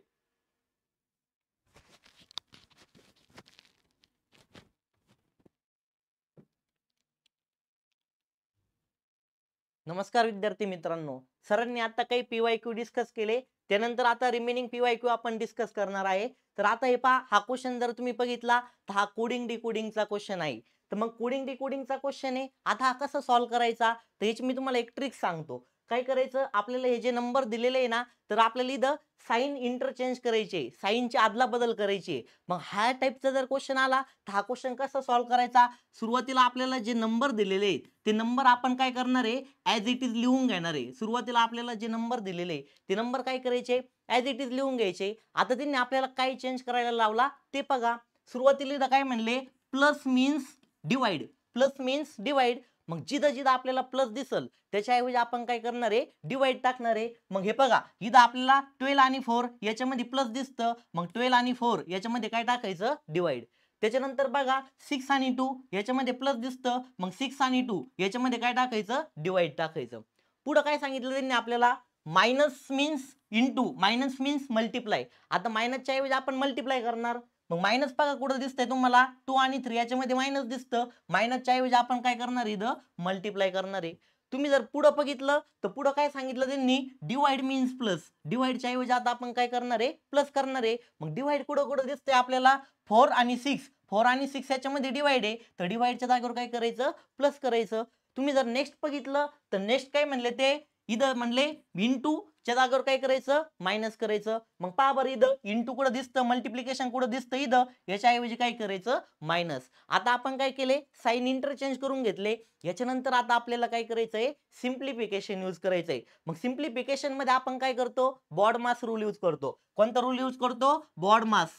नमस्कार विद्यार्थी मित्रांनो. सरांनी आता काही PYQ डिस्कस केले. त्यानंतर आता रिमेनिंग PYQ आपण डिस्कस करणार आहे. तर आता हे पहा, हा क्वेश्चन जर तुम्ही बघितला तर हा कोडिंग डिकोडिंगचा क्वेश्चन आहे. तर मग कोडिंग डिकोडिंगचा क्वेश्चन आहे. आता हा कसा सॉल्व्ह करायचा? तर याची मी तुम्हाला एक ट्रिक सांगतो. काय करायचं, आपल्याला हे जे नंबर दिलेले आहे ना, तर आपल्याला इथं साइन इंटरचेंज करायचे, साइनची अदलाबदल करायची. मग ह्या टाईपचा जर क्वेश्चन आला तर हा क्वेश्चन कसा सॉल्व्ह करायचा? सुरुवातीला आपल्याला जे नंबर दिलेले आहेत ते नंबर आपण काय करणार आहे, ॲज इट इज लिहून घेणार आहे. सुरुवातीला आपल्याला जे नंबर दिलेले आहे ते नंबर काय करायचे, ॲज इट इज लिहून घ्यायचे. आता त्यांनी आपल्याला काय चेंज करायला लावला ते बघा. सुरुवातीला काय म्हणले, plus means divide, plus means divide. मग जिथं जिथं आपल्याला प्लस दिसल त्याच्याऐवजी आपण काय करणार आहे, डिवाइड टाकणार आहे. मग हे बघा, इथं आपल्याला 12 आणि 4 याच्यामध्ये प्लस दिसतं. मग 12 आणि 4 याच्यामध्ये काय टाकायचं, डिवाइड. त्याच्यानंतर बघा 6 आणि 2 याच्यामध्ये प्लस दिसतं. मग 6 आणि 2 याच्यामध्ये काय टाकायचं, डिवाइड टाकायचं. पुढे काय सांगितलं त्यांनी आपल्याला, minus means into, minus means multiply. आता मायनसच्या ऐवजी आपण मल्टिप्लाय करणार. मग मायनस बघा कुठं दिसतंय तुम्हाला, 2 आणि 3 याच्यामध्ये मायनस दिसतं. मायनसच्या ऐवजी आपण काय करणार, इथं मल्टिप्लाय करणार आहे. तुम्ही जर पुढे बघितलं तर पुढे काय सांगितलं त्यांनी, डिवाइड मीन्स प्लस. डिवाइडच्या ऐवजी आता आपण काय करणार आहे, प्लस करणार आहे. मग डिवाइड कुठं कुठं दिसतंय आपल्याला, 4 आणि 6. 4 आणि 6 याच्यामध्ये डिवाइड आहे, तर डिवाइडच्या जागेवर काय करायचं, प्लस करायचं. तुम्ही जर नेक्स्ट बघितलं तर नेक्स्ट काय म्हणले, ते इथं म्हणले इंटू च्या जागेवर काय करायचं, मायनस करायचं. मग पहा बरं, इथं इंटू कुठं दिसतं, मल्टिप्लिकेशन कुठं दिसतं, इथं याच्याऐवजी काय करायचं, मायनस. आता आपण काय केले, साइन इंटरचेंज करून घेतले. याच्यानंतर आता आपल्याला काय करायचंय, सिम्प्लिफिकेशन यूज करायचंय. मग सिम्प्लिफिकेशन मध्ये आपण काय करतो, बॉड मास रूल यूज करतो. कोणता रूल यूज करतो, बॉड मास.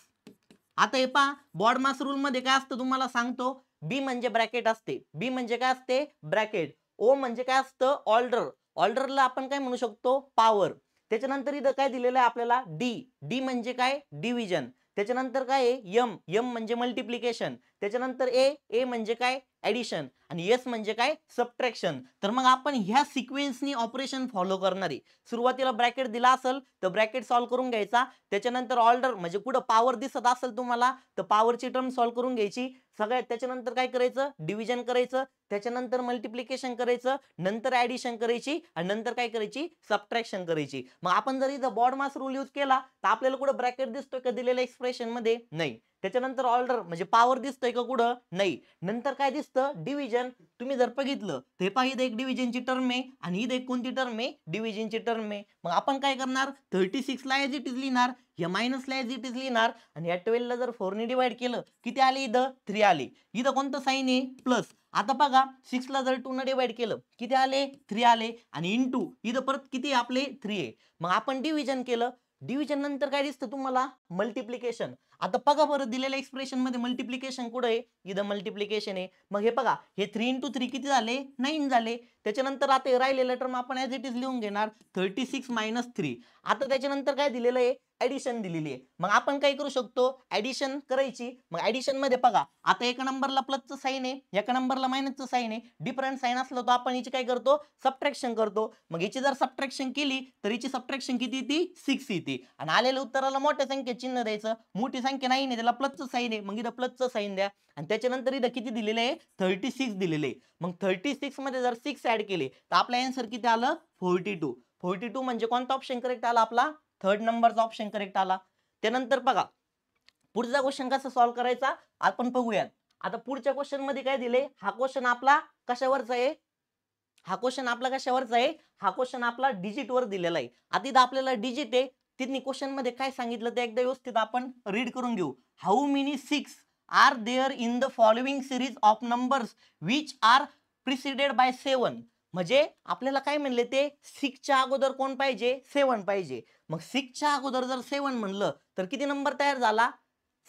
आता हे पहा, बॉड मास रूल मध्ये काय असतं तुम्हाला सांगतो, बी म्हणजे ब्रॅकेट असते. बी म्हणजे काय असते, ब्रॅकेट. ओ म्हणजे काय असतं ऑर्डर, ऑर्डरला आपण काय म्हणू शकतो पॉवर. त्याच्यानंतर इथं काय दिलेलं आहे आपल्याला डी, डी म्हणजे काय डिव्हिजन. त्याच्यानंतर काय आहे एम, एम म्हणजे मल्टिप्लिकेशन. त्याच्यानंतर ए, ए म्हणजे काय ऍडिशन आणि एस म्हणजे काय सबट्रॅक्शन. तर मग आपण ह्या सिक्वेन्सनी ऑपरेशन फॉलो करणार आहे. सुरुवातीला ब्रॅकेट दिला असेल तर ब्रॅकेट सॉल्व्ह करून घ्यायचा. त्याच्यानंतर ऑर्डर म्हणजे कुठं पॉवर दिसत असेल तुम्हाला तर पॉवरची टर्म सॉल्व्ह करून घ्यायची सगळ्यात. त्याच्यानंतर काय करायचं डिव्हिजन करायचं, त्याच्यानंतर मल्टिप्लिकेशन करायचं, नंतर ऍडिशन करायची आणि नंतर काय करायची सबट्रॅक्शन करायची. मग आपण जर इथं बॉड मास रूल यूज केला तर आपल्याला कुठं ब्रॅकेट दिसतोय का दिलेल्या एक्सप्रेशन मध्ये नाही. त्याच्यानंतर ऑर्डर म्हणजे पॉवर दिसतोय का कुठं नाही. नंतर काय दिसतं डिव्हिजन. तुम्ही जर बघितलं ते पहा इथे एक डिव्हिजनची टर्म आहे आणि इथे एक कोणती टर्म आहे डिव्हिजनची टर्म आहे. मग आपण काय करणार 36 ला एज इट इज लिहिणार, या मायनसला एज इट इज लिहिणार आणि या 12 ला जर 4 ने डिवाइड केलं किती आले इथं 3 आले. इथं कोणतं साइन आहे प्लस. आता बघा 6 ला जर 2 ने डिवाइड केलं किती आले 3 आले आणि इनटू इथं परत किती आपले 3 आहे. मग आपण डिव्हिजन केलं, डिव्हिजन नंतर काय दिसतं तुम्हाला मल्टिप्लिकेशन. आता बघा बरं दिलेल्या एक्सप्रेशन मध्ये मल्टिप्लिकेशन कुठे आहे इथं मल्टिप्लिकेशन आहे. मग हे बघा हे 3 into 3 किती झाले 9 झाले. त्याच्यानंतर आता हे राहिलेलं टर्म आपण ऍज इट इज लिहून घेणार 36 - 3. आता त्याच्यानंतर काय दिलेलं आहे ऍडिशन दिलेली आहे. मग आपण काय करू शकतो ऍडिशन करायची. मग ऍडिशन मध्ये बघा आता एका नंबरला प्लसचं साइन आहे एका नंबरला मायनसचं साइन आहे. डिफरंट साइन असलं तर आपण याची काय करतो सबट्रॅक्शन करतो. मग याची जर सबट्रॅक्शन केली तर याची सबट्रॅक्शन किती येते 6 येते आणि आलेल्या उत्तराला मोठ्या संख्येत चिन्ह द्यायचं. मोठी संख्या नाही त्याला प्लसचं साइन आहे मग इथं प्लसचं साइन द्या आणि त्याच्यानंतर इथं किती दिलेलं आहे 36 दिलेले. मग 36 मध्ये जर 6 ऍड केले तर आपला आन्सर किती आलं 42. 42 म्हणजे कोणता ऑप्शन करेक्ट आला आपला थर्ड नंबरचा ऑप्शन करेक्ट आला. त्यानंतर बघा पुढचा क्वेश्चन कसा सॉल्व्ह करायचा आपण बघूयात. आता पुढच्या क्वेश्चन मध्ये काय दिले हा क्वेश्चन आपला कशावरचा आहे हा क्वेश्चन आपला कशावरचा आहे हा क्वेश्चन आपला डिजिट वर दिलेला आहे. आता इथं आपल्याला डिजिट आहे तिथं क्वेश्चन मध्ये काय सांगितलं ते एकदा व्यवस्थित आपण रीड करून घेऊ. How many 6 are there in the following series of numbers which are preceded by 7. म्हणजे आपल्याला काय म्हणले ते 6 च्या अगोदर कोण पाहिजे 7 पाहिजे. मग 6 च्या अगोदर जर 7 म्हणलं तर किती नंबर तयार झाला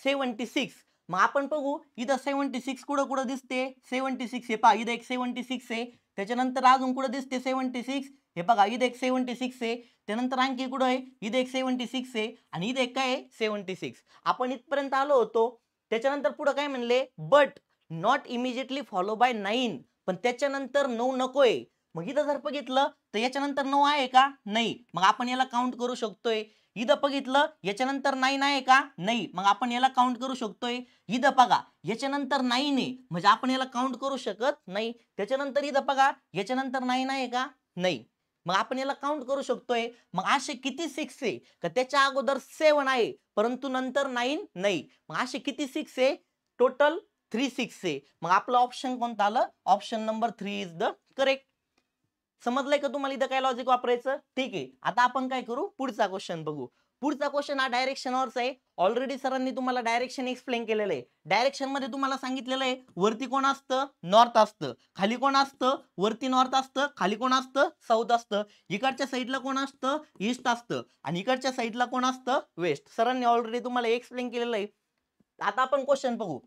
76. मग आपण बघू इथं 76 कुठं कुठं दिसते 76 हे पहा इथं एक 76 आहे. त्याच्यानंतर अजून कुठं दिसते 76 हे बघा इथं एक 76 आहे. त्यानंतर आणखी कुठं आहे इथं एक 76 आहे आणि इथं एक काय आहे 76. आपण इथपर्यंत आलो होतो. त्याच्यानंतर पुढे काय म्हणले but not immediately follow by 9. पण त्याच्यानंतर 9 नकोय. मग इथं जर बघितलं तर याच्यानंतर 9 आहे का नाही. मग आपण याला काउंट करू शकतोय. इथं बघितलं याच्यानंतर 9 आहे का नाही. मग आपण याला काउंट करू शकतोय. इथं बघा याच्यानंतर 9 आहे म्हणजे आपण याला काउंट करू शकत नाही. त्याच्यानंतर इथं बघा याच्यानंतर 9 आहे का नाही. मग आपण याला काउंट करू शकतोय. मग असे किती 6 आहे का त्याच्या अगोदर 7 आहे परंतु नंतर 9 नाही. मग असे किती 6 आहे टोटल 3 6 आहे. मग आपलं ऑप्शन कोणतं आलं option number 3 is the correct. समजलंय का तुम्हाला इथं काय लॉजिक वापरायचं ठीक आहे. आता आपण काय करू पुढचा क्वेश्चन बघू. पुढचा क्वेश्चन हा डायरेक्शनवरचा आहे. ऑलरेडी सरांनी तुम्हाला डायरेक्शन एक्सप्लेन केलेलं आहे. डायरेक्शन मध्ये तुम्हाला सांगितलेलं आहे वरती कोण असतं नॉर्थ असतं, खाली कोण असतं वरती नॉर्थ असतं, खाली कोण असतं साऊथ असतं, इकडच्या साईडला कोण असतं ईस्ट असतं आणि इकडच्या साईडला कोण असतं वेस्ट. सरांनी ऑलरेडी तुम्हाला एक्सप्लेन केलेलं आहे. आता आपण क्वेश्चन बघू.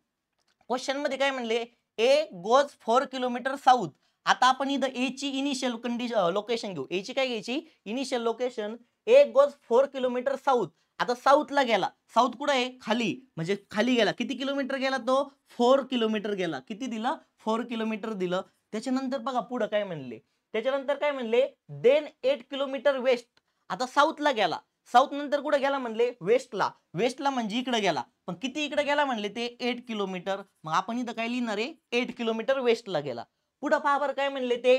क्वेश्चन मध्ये काय म्हणले ए गोज 4 किलोमीटर साऊथ. आता आपण इथं ए ची इनिशियल कंडिशन लोकेशन घेऊ. ए ची काय घ्यायची initial location. A goes 4 kilometre south. आता साऊथला गेला साऊथ कुठं आहे खाली म्हणजे खाली गेला किती किलोमीटर गेला तो 4 किलोमीटर गेला. किती दिलं 4 किलोमीटर दिलं. त्याच्यानंतर बघा पुढे काय म्हणले त्याच्यानंतर काय म्हणले देन 8 किलोमीटर वेस्ट. आता साऊथला गेला साऊथ नंतर कुठे गेला म्हणले वेस्टला. वेस्टला म्हणजे इकडे गेला पण किती इकडे गेला म्हणले ते 8 किलोमीटर. मग आपण इथं काय लिहिणार आहे 8 किलोमीटर वेस्टला गेला. पुढे पहा बरं काय म्हणले ते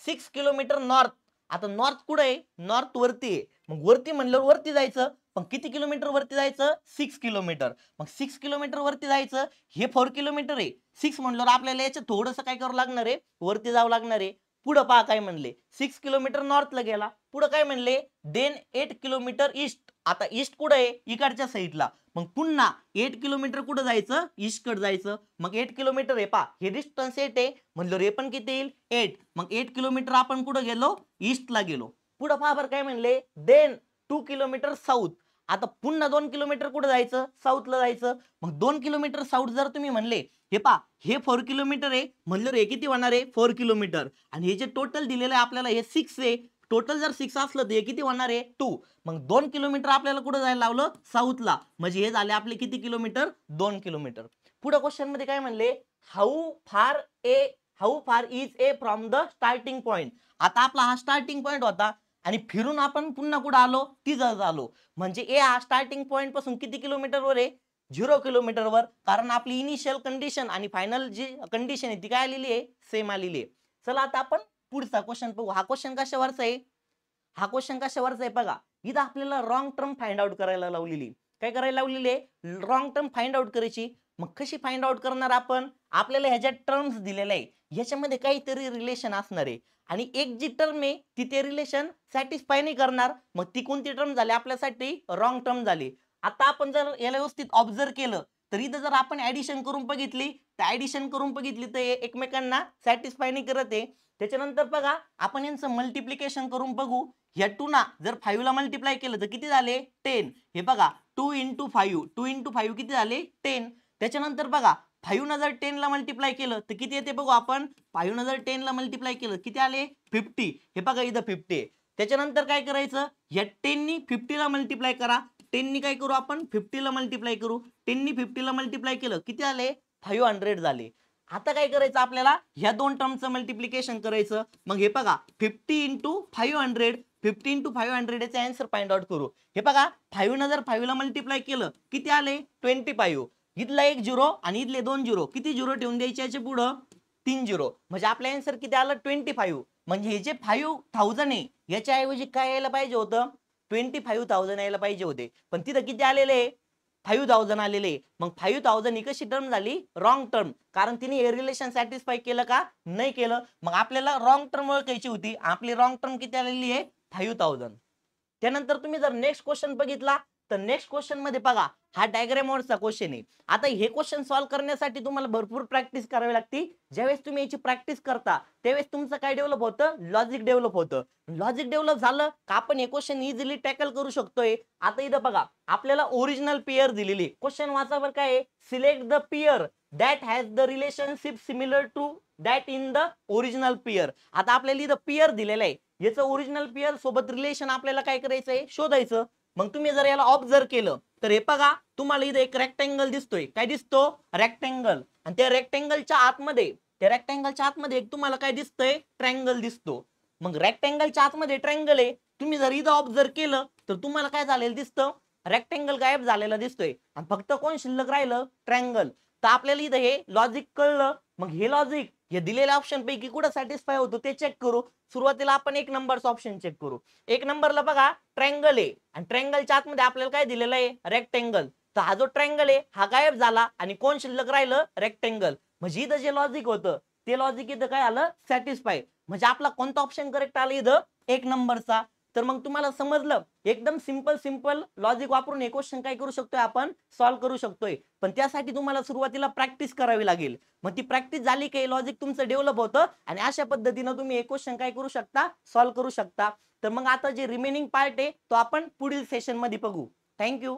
6 किलोमीटर नॉर्थ. आता नॉर्थ कुठे आहे नॉर्थ वरती आहे. मग वरती म्हणल्यावर वरती जायचं पण किती किलोमीटर वरती जायचं 6 किलोमीटर. मग 6 किलोमीटर वरती जायचं हे 4 किलोमीटर आहे 6 म्हणल्यावर आपल्याला याचं थोडंसं काय करावं लागणार आहे वरती जावं लागणार आहे. पुढे पहा काय म्हणले 6 किलोमीटर नॉर्थला गेला. पुढे काय म्हणले देन 8 किलोमीटर ईस्ट. आता ईस्ट कुठे आहे इकडच्या साईडला. मग पुन्हा 8 किलोमीटर कुठे जायचं ईस्ट कडे जायचं. मग 8 किलोमीटर आहे पहा हे डिस्टन्स 8 आहे म्हणलं हे पण किती येईल 8. मग 8 किलोमीटर आपण कुठे गेलो ईस्टला गेलो. पुढे पहा बरं काय म्हणले देन 2 किलोमीटर साऊथ. आता पुन्हा 2 किलोमीटर कुठे जायचं, साऊथला जायचं. मग 2 किलोमीटर साऊथ जर तुम्ही म्हणले, हे पहा हे 4 किलोमीटर आहे म्हणलं, हे किती होणार आहे 4 किलोमीटर आणि हे जे टोटल दिलेलं आहे आपल्याला हे 6 आहे. टोटल जर 6 असलं तर हे किती होणार आहे 2. मग 2 किलोमीटर आपल्याला कुठे जायला लावलं, साऊथला. म्हणजे हे झाले आपले किती किलोमीटर, 2 किलोमीटर. पुढे क्वेश्चन मध्ये काय म्हणले, how far is a from the starting point. आता आपला हा स्टार्टिंग पॉइंट होता आणि फिरून आपण पुन्हा कुठे आलो, तिथं आलो. म्हणजे ए हा स्टार्टिंग पॉइंट पासून किती किलोमीटरवर आहे, 0 किलोमीटरवर. कारण आपली इनिशियल कंडिशन आणि फायनल जी कंडिशन आहे ती काय आलेली आहे, सेम आलेली आहे. चला आता आपण पुढचा क्वेश्चन बघू. हा क्वेश्चन कशावरचा आहे, हा क्वेश्चन कशावरचा आहे बघा. इथं आपल्याला रॉंग टर्म फाइंड आउट करायला लावलेली. काय करायला लावलेली आहे, रॉंग टर्म फाइंड आउट करायची. मग कशी फाइंड आउट करणार आपण, आपल्याला ह्याच्यात टर्म्स दिलेल्या आहे, ह्याच्यामध्ये काहीतरी रिलेशन असणार आहे आणि एक जी टर्म आहे ती ते रिलेशन सॅटिस्फाय नाही करणार. मग ती कोणती टर्म झाली आपल्यासाठी, रॉंग टर्म झाली. आता आपण जर याला व्यवस्थित ऑब्झर्व केलं तर इथं जर आपण ऍडिशन करून बघितली तर एकमेकांना सॅटिस्फाय नाही करत आहे. त्याच्यानंतर बघा आपण यांचं मल्टिप्लिकेशन करून बघू. ह्या 2 ना जर 5 ला मल्टिप्लाय केलं तर किती झाले 10. हे बघा 2 × 5 किती झाले 10. त्याच्यानंतर बघा 5 ना जर 10 ला मल्टिप्लाय केलं तर किती येते बघू आपण. 5 ना जर 10 ला मल्टिप्लाय केलं किती आले 50. हे बघा इथं 50 आहे. त्याच्यानंतर काय करायचं, या 10 नी 50 ला मल्टिप्लाय करा. 10 नी काय करू आपण 50 ला मल्टिप्लाय करू. 10 नी 50 ला मल्टिप्लाय केलं किती आले 500 झाले. आता काय करायचं आपल्याला, ह्या 2 टर्मचं मल्टिप्लिकेशन करायचं. मग हे बघा 50 × 500 याचा आन्सर फाइंड आउट करू. हे बघा 5 ना जर 5 ला मल्टिप्लाय केलं किती आले 25. इथला 1 0 आणि इथले 2 0, किती 0 ठेवून द्यायचे याच्या पुढं 3 0. म्हणजे आपलं आन्सर किती आलं 25. म्हणजे हे जे 5000 आहे याच्या ऐवजी काय यायला पाहिजे होतं 25,000 यायला पाहिजे होते. पण तिथं किती आलेले 5000 आलेले. मग 5000 ही कशी टर्म झाली, रॉंग टर्म. कारण तिने हे रिलेशन सॅटिस्फाय केलं का, नाही केलं. मग आपल्याला रॉंग टर्म ओळखायची होती. आपली रॉंग टर्म किती आलेली आहे 5000. त्यानंतर तुम्ही जर नेक्स्ट क्वेश्चन बघितला तर नेक्स्ट क्वेश्चन मध्ये बघा, हा डायग्राम वरचा क्वेश्चन आहे. आता हे क्वेश्चन सॉल्व्ह करण्यासाठी तुम्हाला भरपूर प्रॅक्टिस करावी लागते. ज्यावेळेस तुम्ही याची प्रॅक्टिस करता त्यावेळेस तुमचं काय डेव्हलप होतं, लॉजिक डेव्हलप होतं. लॉजिक डेव्हलप झालं का आपण हे क्वेश्चन इझिली टॅकल करू शकतोय. आता इथं बघा आपल्याला ओरिजिनल पेअर दिलेली. क्वेश्चन वाचावर काय आहे, select the pair that has the relationship similar to that in the original pair. आता आपल्याला इथं पेअर दिलेलं आहे, याचं ओरिजिनल पेअर सोबत रिलेशन आपल्याला काय करायचं आहे, शोधायचं. मग तुम्ही जर याला ऑब्झर्व केलं तर हे बघा तुम्हाला इथे एक रेक्टँगल दिसतोय. काय दिसतो, रेक्टँगल. आणि त्या रेक्टँगलच्या आतमध्ये एक तुम्हाला काय दिसतंय, ट्रायंगल दिसतो. मग रेक्टँगलच्या आतमध्ये ट्रायंगल आहे. तुम्ही जर इथं ऑब्झर्व केलं तर तुम्हाला काय झालेलं दिसतं, रेक्टँगल गायब झालेला दिसतोय आणि फक्त कोण शिल्लक राहिलं, ट्रायंगल. तर आपल्याला इथं हे लॉजिक कळलं. मग हे लॉजिक हे दिलेल्या ऑप्शन पैकी कुठं सॅटिस्फाय होतो ते चेक करू. सुरुवातीला आपण 1 नंबरचा ऑप्शन चेक करू. 1 नंबरला बघा ट्रायंगल आहे आणि ट्रायंगलच्या आतमध्ये आपल्याला काय दिलेलं आहे, रेक्टँगल. तर हा जो ट्रायंगल आहे हा गायब झाला आणि कोण शिल्लक राहिलं, रेक्टँगल. म्हणजे इथं जे लॉजिक होतं ते लॉजिक इथं काय आलं, सॅटिस्फाय. म्हणजे आपला कोणता ऑप्शन करेक्ट आला इथं, 1 नंबरचा. तर मग तुम्हाला समजलं, एकदम सिंपल लॉजिक वापरून हे क्वेश्चन काय करू शकतोय आपण, सॉल्व्ह करू शकतोय. पण त्यासाठी तुम्हाला सुरुवातीला प्रॅक्टिस करावी लागेल. मग ती प्रॅक्टिस झाली की लॉजिक तुमचं डेव्हलप होतं आणि अशा पद्धतीनं तुम्ही हे क्वेश्चन काय करू शकता, सॉल्व्ह करू शकता. तर मग आता जे रिमेनिंग पार्ट आहे तो आपण पुढील सेशन मध्ये बघू. थँक्यू.